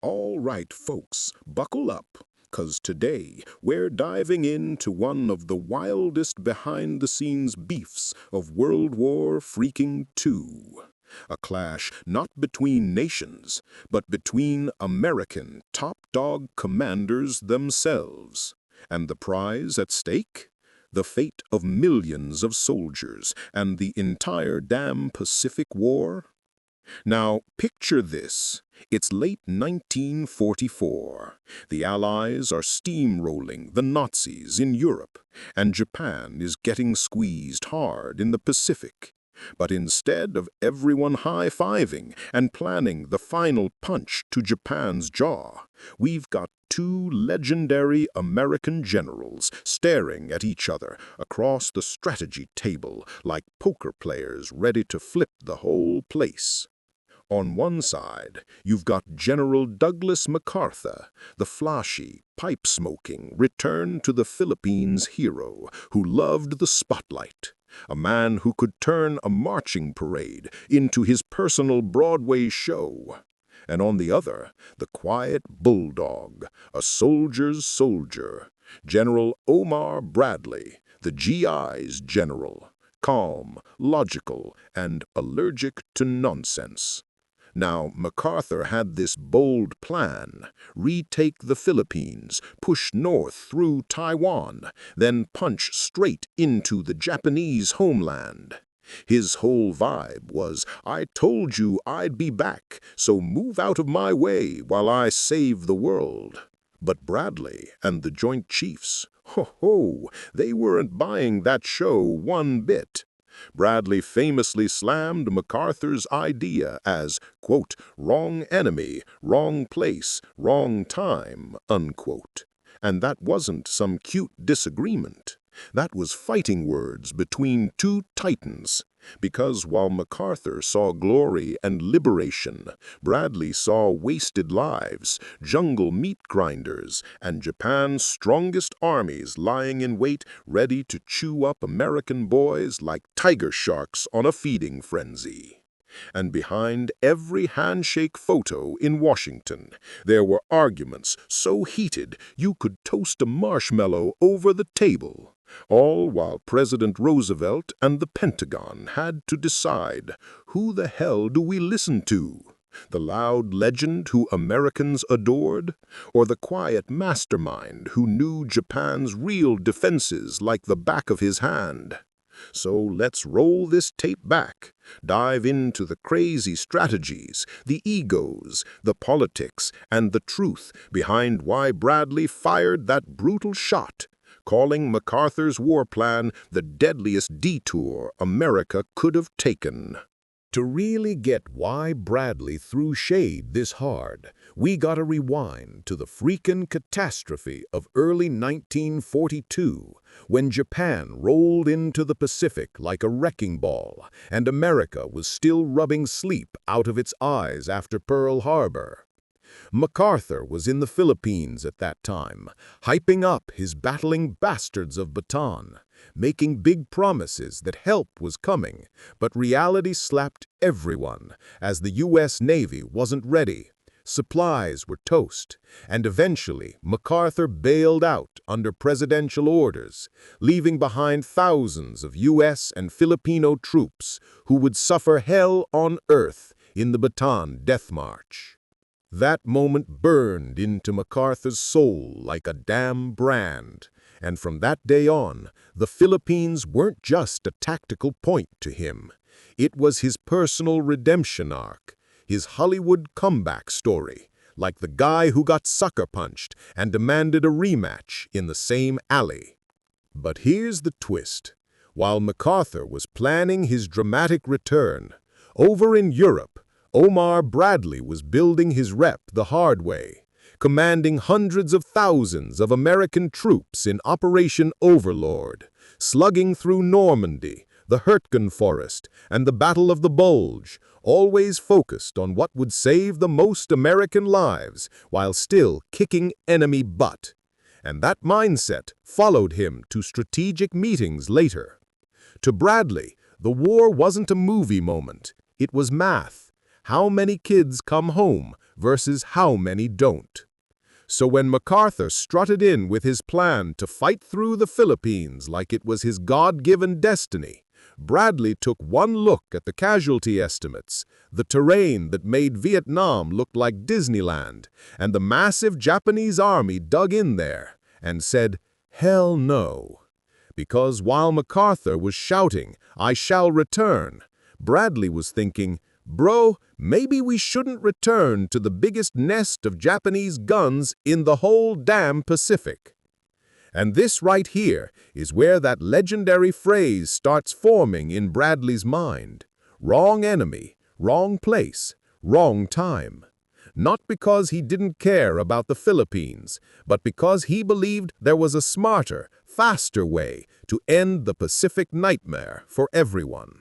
All right, folks, buckle up, 'cause today we're diving into one of the wildest behind-the-scenes beefs of World War freaking II. A clash not between nations, but between American top-dog commanders themselves. And the prize at stake? The fate of millions of soldiers and the entire damn Pacific War? Now, picture this. It's late 1944. The Allies are steamrolling the Nazis in Europe, and Japan is getting squeezed hard in the Pacific. But instead of everyone high-fiving and planning the final punch to Japan's jaw, we've got two legendary American generals staring at each other across the strategy table like poker players ready to flip the whole place. On one side, you've got General Douglas MacArthur, the flashy, pipe-smoking, return-to-the-Philippines hero who loved the spotlight, a man who could turn a marching parade into his personal Broadway show. And on the other, the quiet bulldog, a soldier's soldier, General Omar Bradley, the GI's general, calm, logical, and allergic to nonsense. Now, MacArthur had this bold plan: retake the Philippines, push north through Taiwan, then punch straight into the Japanese homeland. His whole vibe was, "I told you I'd be back, so move out of my way while I save the world." But Bradley and the Joint Chiefs, they weren't buying that show one bit. Bradley famously slammed MacArthur's idea as, quote, "wrong enemy, wrong place, wrong time," unquote. And that wasn't some cute disagreement. That was fighting words between two titans. Because while MacArthur saw glory and liberation, Bradley saw wasted lives, jungle meat grinders, and Japan's strongest armies lying in wait, ready to chew up American boys like tiger sharks on a feeding frenzy. And behind every handshake photo in Washington, there were arguments so heated you could toast a marshmallow over the table. All while President Roosevelt and the Pentagon had to decide, who the hell do we listen to? The loud legend who Americans adored? Or the quiet mastermind who knew Japan's real defenses like the back of his hand? So let's roll this tape back, dive into the crazy strategies, the egos, the politics, and the truth behind why Bradley fired that brutal shot, calling MacArthur's war plan the deadliest detour America could have taken. To really get why Bradley threw shade this hard, we gotta rewind to the freaking catastrophe of early 1942, when Japan rolled into the Pacific like a wrecking ball, and America was still rubbing sleep out of its eyes after Pearl Harbor. MacArthur was in the Philippines at that time, hyping up his battling bastards of Bataan, making big promises that help was coming, but reality slapped everyone as the U.S. Navy wasn't ready. Supplies were toast, and eventually MacArthur bailed out under presidential orders, leaving behind thousands of U.S. and Filipino troops who would suffer hell on earth in the Bataan Death March. That moment burned into MacArthur's soul like a damn brand, and from that day on, the Philippines weren't just a tactical point to him. It was his personal redemption arc, his Hollywood comeback story, like the guy who got sucker punched and demanded a rematch in the same alley. But here's the twist. While MacArthur was planning his dramatic return, over in Europe, Omar Bradley was building his rep the hard way, commanding hundreds of thousands of American troops in Operation Overlord, slugging through Normandy, the Hurtgen Forest, and the Battle of the Bulge, always focused on what would save the most American lives while still kicking enemy butt. And that mindset followed him to strategic meetings later. To Bradley, the war wasn't a movie moment, it was math. How many kids come home, versus how many don't. So when MacArthur strutted in with his plan to fight through the Philippines like it was his God-given destiny, Bradley took one look at the casualty estimates, the terrain that made Vietnam look like Disneyland, and the massive Japanese army dug in there, and said, "Hell no." Because while MacArthur was shouting, "I shall return," Bradley was thinking, "Bro, maybe we shouldn't return to the biggest nest of Japanese guns in the whole damn Pacific." And this right here is where that legendary phrase starts forming in Bradley's mind. Wrong enemy, wrong place, wrong time. Not because he didn't care about the Philippines, but because he believed there was a smarter, faster way to end the Pacific nightmare for everyone.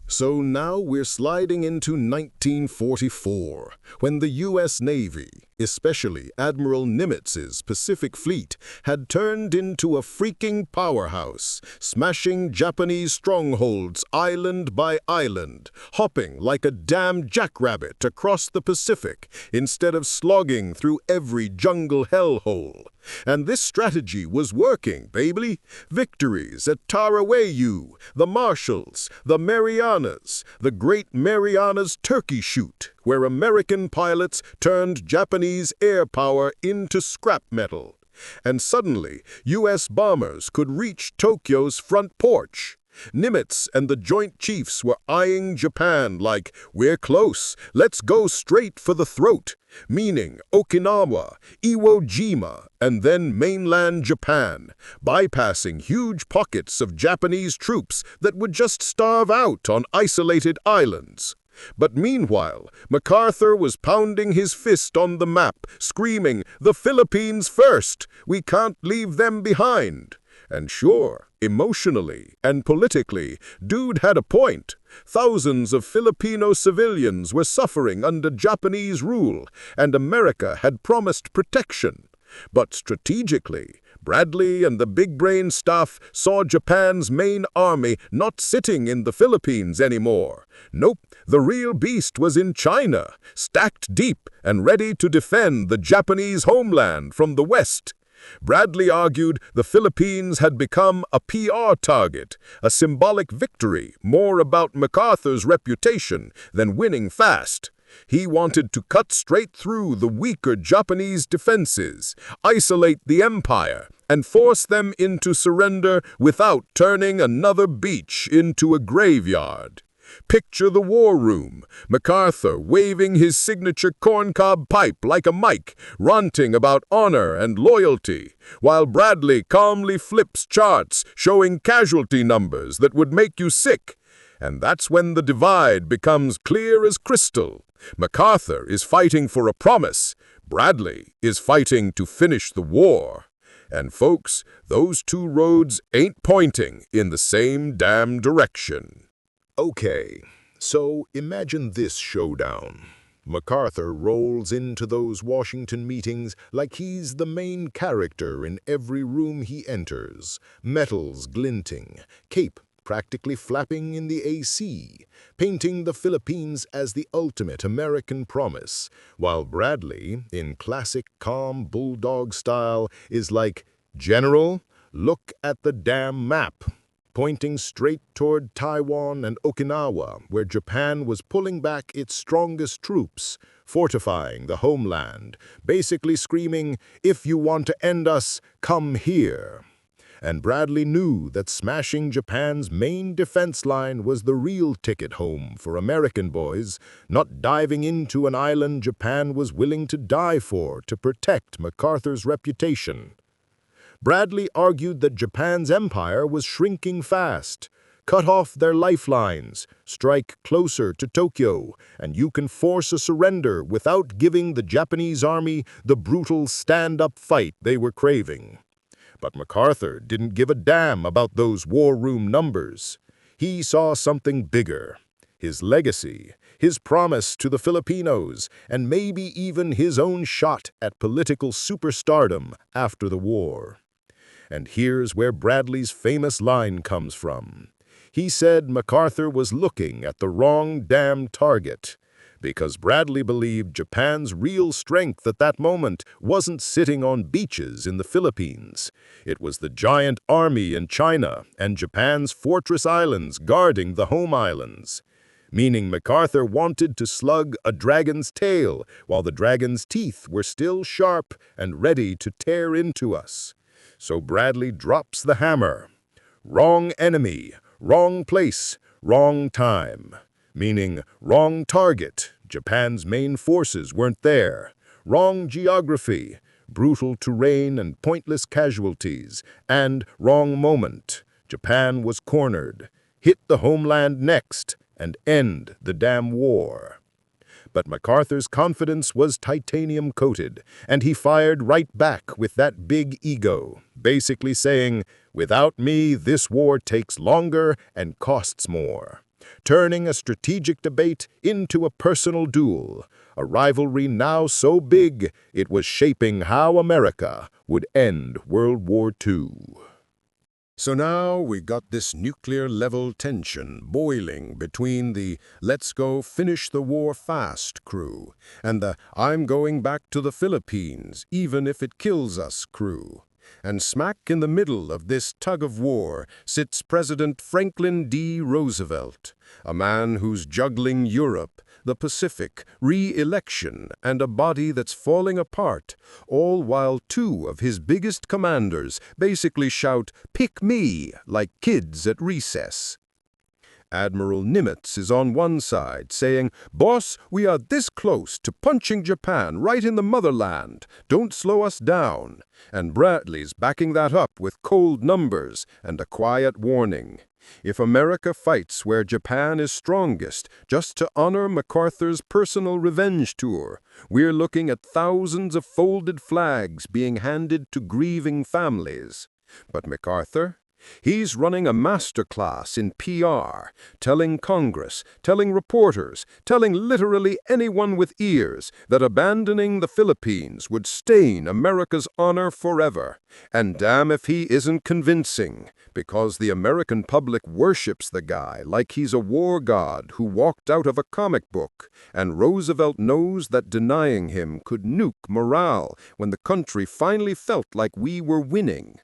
So now we're sliding into 1944, when the U.S. Navy, especially Admiral Nimitz's Pacific Fleet, had turned into a freaking powerhouse, smashing Japanese strongholds island by island, hopping like a damn jackrabbit across the Pacific instead of slogging through every jungle hellhole. And this strategy was working, baby. Victories at Tarawayu, the Marshalls, the Marianas, the Great Marianas Turkey Shoot, where American pilots turned Japanese air power into scrap metal. And suddenly, U.S. bombers could reach Tokyo's front porch. Nimitz and the Joint Chiefs were eyeing Japan like, "We're close, let's go straight for the throat," meaning Okinawa, Iwo Jima, and then mainland Japan, bypassing huge pockets of Japanese troops that would just starve out on isolated islands. But meanwhile, MacArthur was pounding his fist on the map, screaming, "The Philippines first! We can't leave them behind!" And sure, emotionally and politically, dude had a point. Thousands of Filipino civilians were suffering under Japanese rule, and America had promised protection. But strategically, Bradley and the big-brain staff saw Japan's main army not sitting in the Philippines anymore. Nope, the real beast was in China, stacked deep and ready to defend the Japanese homeland from the west. Bradley argued the Philippines had become a PR target, a symbolic victory, more about MacArthur's reputation than winning fast. He wanted to cut straight through the weaker Japanese defenses, isolate the empire, and force them into surrender without turning another beach into a graveyard. Picture the war room, MacArthur waving his signature corncob pipe like a mic, ranting about honor and loyalty, while Bradley calmly flips charts showing casualty numbers that would make you sick. And that's when the divide becomes clear as crystal. MacArthur is fighting for a promise. Bradley is fighting to finish the war. And folks, those two roads ain't pointing in the same damn direction. Okay, so imagine this showdown. MacArthur rolls into those Washington meetings like he's the main character in every room he enters, metals glinting, cape practically flapping in the AC, painting the Philippines as the ultimate American promise, while Bradley, in classic calm bulldog style, is like, "General, look at the damn map," pointing straight toward Taiwan and Okinawa, where Japan was pulling back its strongest troops, fortifying the homeland, basically screaming, "If you want to end us, come here." And Bradley knew that smashing Japan's main defense line was the real ticket home for American boys, not diving into an island Japan was willing to die for to protect MacArthur's reputation. Bradley argued that Japan's empire was shrinking fast. Cut off their lifelines, strike closer to Tokyo, and you can force a surrender without giving the Japanese army the brutal stand-up fight they were craving. But MacArthur didn't give a damn about those war room numbers. He saw something bigger. His legacy, his promise to the Filipinos, and maybe even his own shot at political superstardom after the war. And here's where Bradley's famous line comes from. He said MacArthur was looking at the wrong damn target. because Bradley believed Japan's real strength at that moment wasn't sitting on beaches in the Philippines. It was the giant army in China and Japan's fortress islands guarding the home islands. Meaning MacArthur wanted to slug a dragon's tail while the dragon's teeth were still sharp and ready to tear into us. So Bradley drops the hammer. Wrong enemy, wrong place, wrong time. Meaning wrong target, Japan's main forces weren't there. Wrong geography, brutal terrain and pointless casualties. And wrong moment, Japan was cornered. Hit the homeland next and end the damn war. But MacArthur's confidence was titanium-coated, and he fired right back with that big ego, basically saying, "Without me, this war takes longer and costs more," turning a strategic debate into a personal duel, a rivalry now so big it was shaping how America would end World War II. So now we got this nuclear-level tension boiling between the "let's go finish the war fast" crew and the "I'm going back to the Philippines even if it kills us" crew. And smack in the middle of this tug-of-war sits President Franklin D. Roosevelt, a man who's juggling Europe, the Pacific, re-election, and a body that's falling apart, all while two of his biggest commanders basically shout, "Pick me," like kids at recess. Admiral Nimitz is on one side, saying, "Boss, we are this close to punching Japan right in the motherland. Don't slow us down." And Bradley's backing that up with cold numbers and a quiet warning. If America fights where Japan is strongest, just to honor MacArthur's personal revenge tour, we're looking at thousands of folded flags being handed to grieving families. But MacArthur? He's running a masterclass in PR, telling Congress, telling reporters, telling literally anyone with ears that abandoning the Philippines would stain America's honor forever. And damn if he isn't convincing, because the American public worships the guy like he's a war god who walked out of a comic book, and Roosevelt knows that denying him could nuke morale when the country finally felt like we were winning.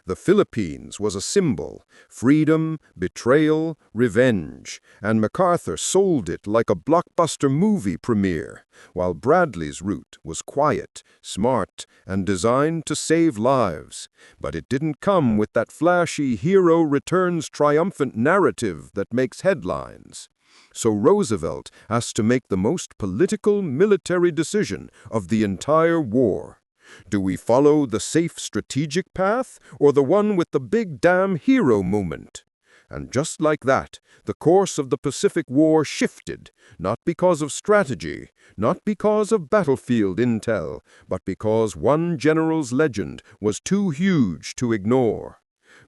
The Philippines was a symbol, freedom, betrayal, revenge, and MacArthur sold it like a blockbuster movie premiere, while Bradley's route was quiet, smart, and designed to save lives. But it didn't come with that flashy hero returns triumphant narrative that makes headlines. So Roosevelt has to make the most political military decision of the entire war. Do we follow the safe strategic path or the one with the big damn hero moment? And just like that, the course of the Pacific War shifted, not because of strategy, not because of battlefield intel, but because one general's legend was too huge to ignore.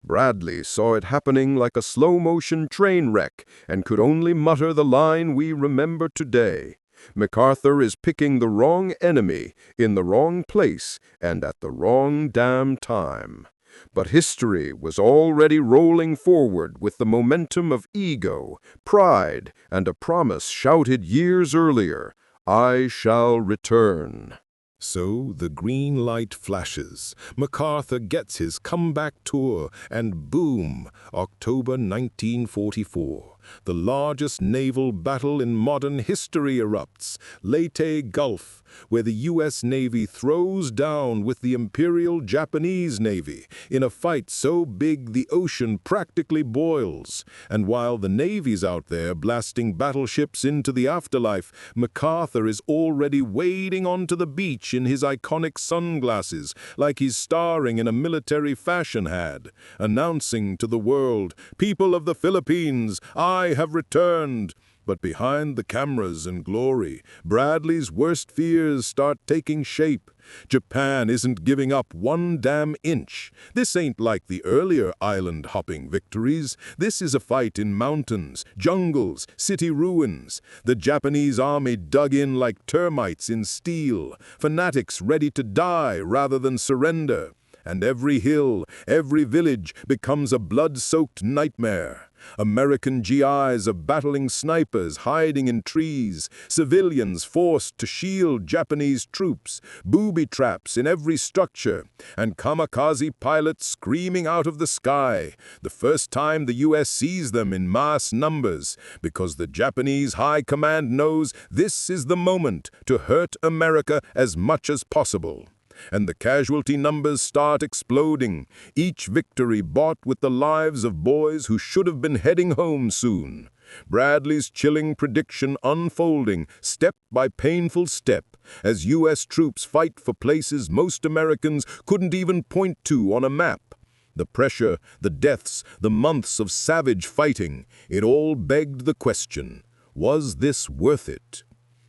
Bradley saw it happening like a slow-motion train wreck and could only mutter the line we remember today. MacArthur is picking the wrong enemy in the wrong place and at the wrong damn time. But history was already rolling forward with the momentum of ego, pride, and a promise shouted years earlier, "I shall return." So the green light flashes. MacArthur gets his comeback tour, and boom, October 1944. The largest naval battle in modern history erupts, Leyte Gulf, where the U.S. Navy throws down with the Imperial Japanese Navy in a fight so big the ocean practically boils. And while the Navy's out there blasting battleships into the afterlife, MacArthur is already wading onto the beach in his iconic sunglasses, like he's starring in a military fashion ad, announcing to the world, "People of the Philippines, I have returned." But behind the cameras and glory, Bradley's worst fears start taking shape. Japan isn't giving up one damn inch. This ain't like the earlier island-hopping victories. This is a fight in mountains, jungles, city ruins. The Japanese army dug in like termites in steel, fanatics ready to die rather than surrender. And every hill, every village becomes a blood-soaked nightmare. American GIs of battling snipers hiding in trees, civilians forced to shield Japanese troops, booby traps in every structure, and kamikaze pilots screaming out of the sky, the first time the US sees them in mass numbers, because the Japanese high command knows this is the moment to hurt America as much as possible. And the casualty numbers start exploding, each victory bought with the lives of boys who should have been heading home soon. Bradley's chilling prediction unfolding step by painful step as U.S. troops fight for places most Americans couldn't even point to on a map. The pressure, the deaths, the months of savage fighting, it all begged the question, was this worth it?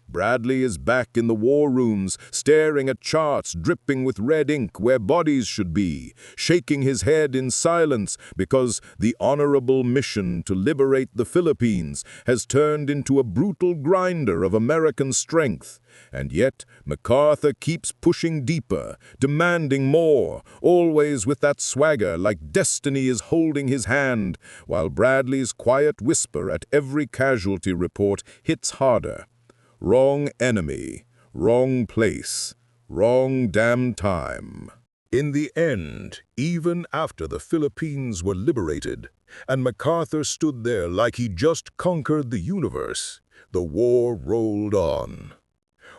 Bradley is back in the war rooms, staring at charts dripping with red ink where bodies should be, shaking his head in silence because the honorable mission to liberate the Philippines has turned into a brutal grinder of American strength. And yet MacArthur keeps pushing deeper, demanding more, always with that swagger like destiny is holding his hand, while Bradley's quiet whisper at every casualty report hits harder. Wrong enemy, wrong place, wrong damn time. In the end, even after the Philippines were liberated, and MacArthur stood there like he just conquered the universe, the war rolled on.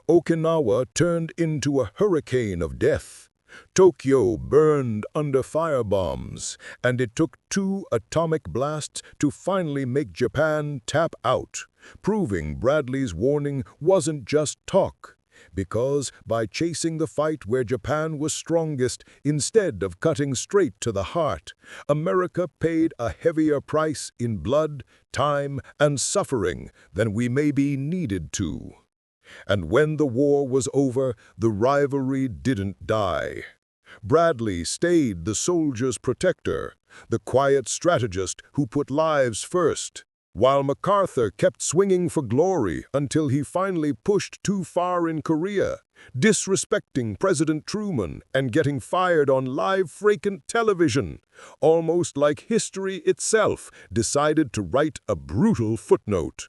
Okinawa turned into a hurricane of death. Tokyo burned under firebombs, and it took 2 atomic blasts to finally make Japan tap out, proving Bradley's warning wasn't just talk, because by chasing the fight where Japan was strongest instead of cutting straight to the heart, America paid a heavier price in blood, time, and suffering than we maybe needed to. And when the war was over, the rivalry didn't die. Bradley stayed the soldier's protector, the quiet strategist who put lives first, while MacArthur kept swinging for glory until he finally pushed too far in Korea, disrespecting President Truman and getting fired on live frequent television, almost like history itself decided to write a brutal footnote.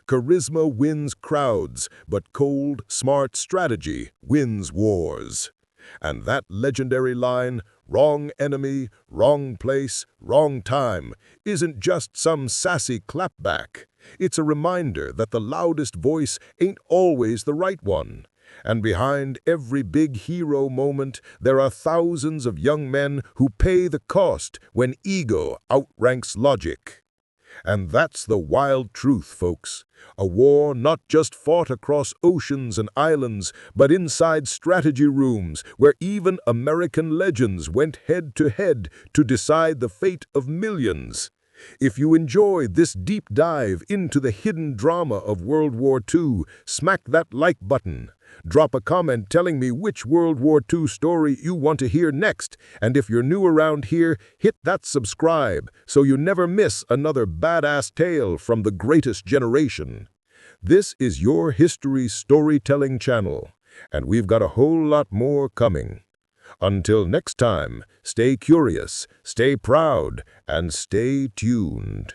Charisma wins crowds, but cold, smart strategy wins wars. And that legendary line, wrong enemy, wrong place, wrong time, isn't just some sassy clapback. It's a reminder that the loudest voice ain't always the right one. And behind every big hero moment, there are thousands of young men who pay the cost when ego outranks logic. And that's the wild truth, folks. A war not just fought across oceans and islands, but inside strategy rooms where even American legends went head-to-head to decide the fate of millions. If you enjoyed this deep dive into the hidden drama of World War II, smack that like button. Drop a comment telling me which World War II story you want to hear next, and if you're new around here, hit that subscribe so you never miss another badass tale from the greatest generation. This is your history storytelling channel, and we've got a whole lot more coming. Until next time, stay curious, stay proud, and stay tuned.